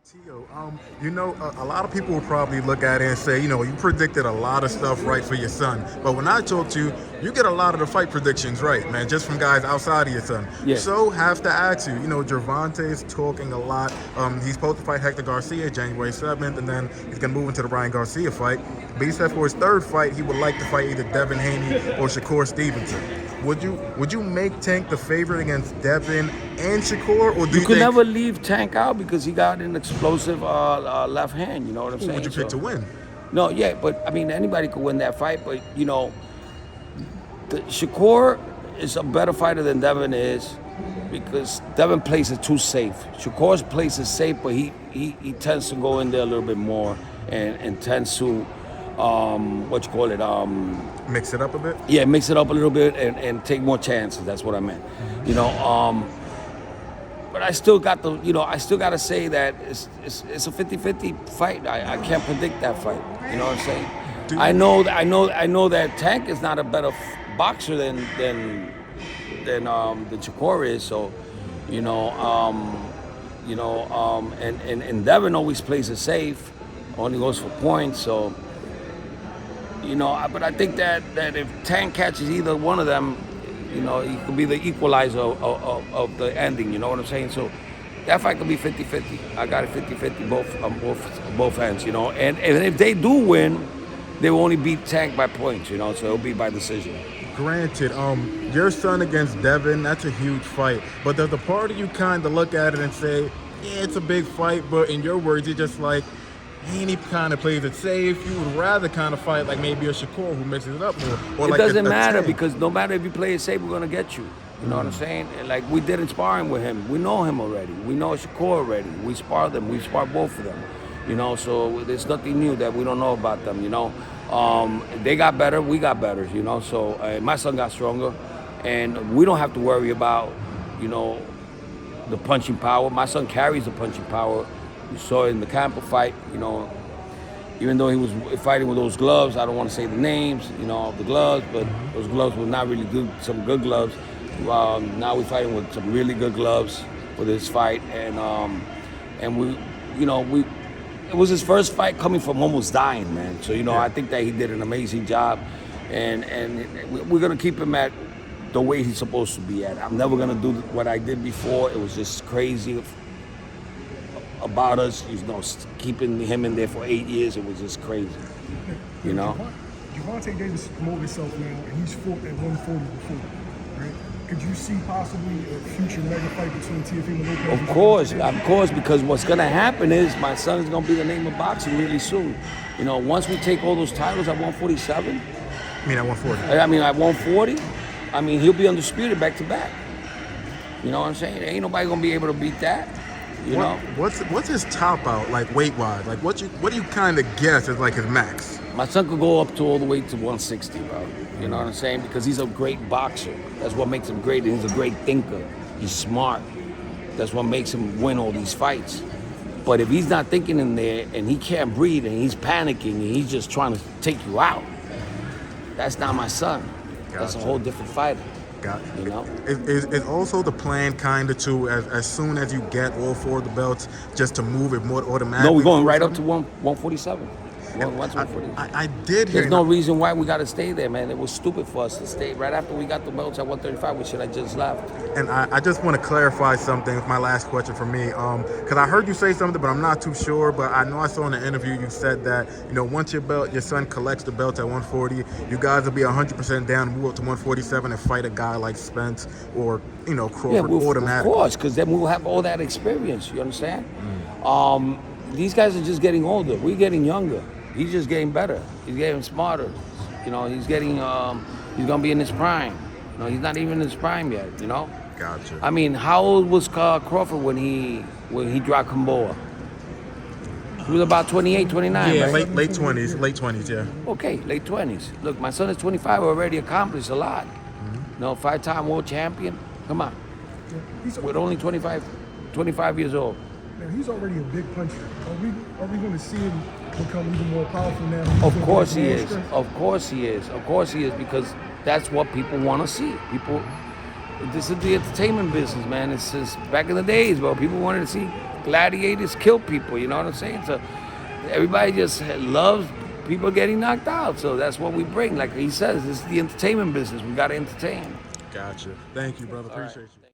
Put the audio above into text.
Tio, a lot of people will probably look at it and say, you predicted a lot of stuff right for your son. But when I talk to you, you get a lot of the fight predictions right, man, just from guys outside of your son. Yeah. So, have to ask you, Gervonta is talking a lot. He's supposed to fight Hector Garcia January 7th, and then he's going to move into the Ryan Garcia fight. But he said for his third fight, he would like to fight either Devin Haney or Shakur Stevenson. Would you make Tank the favorite against Devin and Shakur, or do You you could think never leave Tank out because he got an explosive left hand. You know what I'm who saying? would you pick to win? No, yeah, but I mean anybody could win that fight. But Shakur is a better fighter than Devin is because Devin plays it too safe. Shakur's plays is safe, but he tends to go in there a little bit more and tends to Mix it up a bit? yeah, mix it up a little bit and take more chances. That's what I meant. But I still got to say that it's a 50-50 fight. I can't predict that fight. You know what I'm saying? I know that Tank is not a better boxer than Shakur is. So, and Devin always plays it safe, only goes for points. So, but I think that if Tank catches either one of them, he could be the equalizer of the ending. You know what I'm saying? So that fight could be 50-50. I got it 50-50 both ends. And if they do win, they will only beat Tank by points. So it'll be by decision. Granted, your son against Devin, that's a huge fight. But does the part of you kind of look at it and say, yeah, it's a big fight, but in your words, you're just like, Haney kind of plays it safe. You would rather kind of fight like maybe a Shakur who mixes it up more. Or It like doesn't a matter Tank. because no matter if you play it safe, we're gonna get you. You know what I'm saying? And like we did in sparring with him. We know him already. We know Shakur already. We spar them. We spar both of them. So there's nothing new that we don't know about them. They got better. We got better. So my son got stronger, and we don't have to worry about the punching power. My son carries the punching power. You saw it in the Campo fight, even though he was fighting with those gloves. I don't want to say the names, of the gloves, but those gloves were not really good, some good gloves. Now we're fighting with some really good gloves for this fight. And it was his first fight coming from almost dying, man. So, I think that he did an amazing job. And we're going to keep him at the weight he's supposed to be at. I'm never going to do what I did before. It was just crazy about us, keeping him in there for 8 years. It was just crazy, Gervonta Davis promoted himself now, and he's fought at 140 before, right? Could you see possibly a future mega fight between Teofimo Lopez? Of course, because what's going to happen is my son is going to be the name of boxing really soon. Once we take all those titles at 147. I mean, at 140. At 140, he'll be undisputed back to back. You know what I'm saying? Ain't nobody going to be able to beat that. What's his top out like weight wise? Like what do you kind of guess is like his max? My son could go up to all the way to 160, bro. You know what I'm saying? Because he's a great boxer. That's what makes him great. He's a great thinker. He's smart. That's what makes him win all these fights. But if he's not thinking in there and he can't breathe and he's panicking and he's just trying to take you out, that's not my son. Gotcha. That's a whole different fighter. Got Is also the plan kind of to as soon as you get all four of the belts, just to move it more automatically? No, we're going right up to 147. I did hear. There's no reason why we got to stay there, man. It was stupid for us to stay right after we got the belts at 135. We should have just left. And I just want to clarify something with my last question for me, because I heard you say something, but I'm not too sure. But I know I saw in the interview you said that once your son collects the belt at 140, you guys will be 100% down, move up to 147 and fight a guy like Spence or Crawford automatically. Of course, because then we'll have all that experience. You understand? These guys are just getting older. We're getting younger. He's just getting better. He's getting smarter. He's getting. He's gonna be in his prime. He's not even in his prime yet. Gotcha. How old was Crawford when he dropped Kamboa? He was about 28, 29, yeah, right? late 20s, yeah. Okay, late 20s. Look, my son is 25, already accomplished a lot. 5-time world champion. Come on. Yeah, with only 25 years old. Now, he's already a big puncher. Are we going to see him become even more powerful now? Of course he is. Of course he is. Of course he is, because that's what people want to see. This is the entertainment business, man. It's just back in the days, bro. People wanted to see gladiators kill people. You know what I'm saying? So everybody just loves people getting knocked out. So that's what we bring. Like he says, this is the entertainment business. We got to entertain. Gotcha. Thank you, brother. Appreciate you.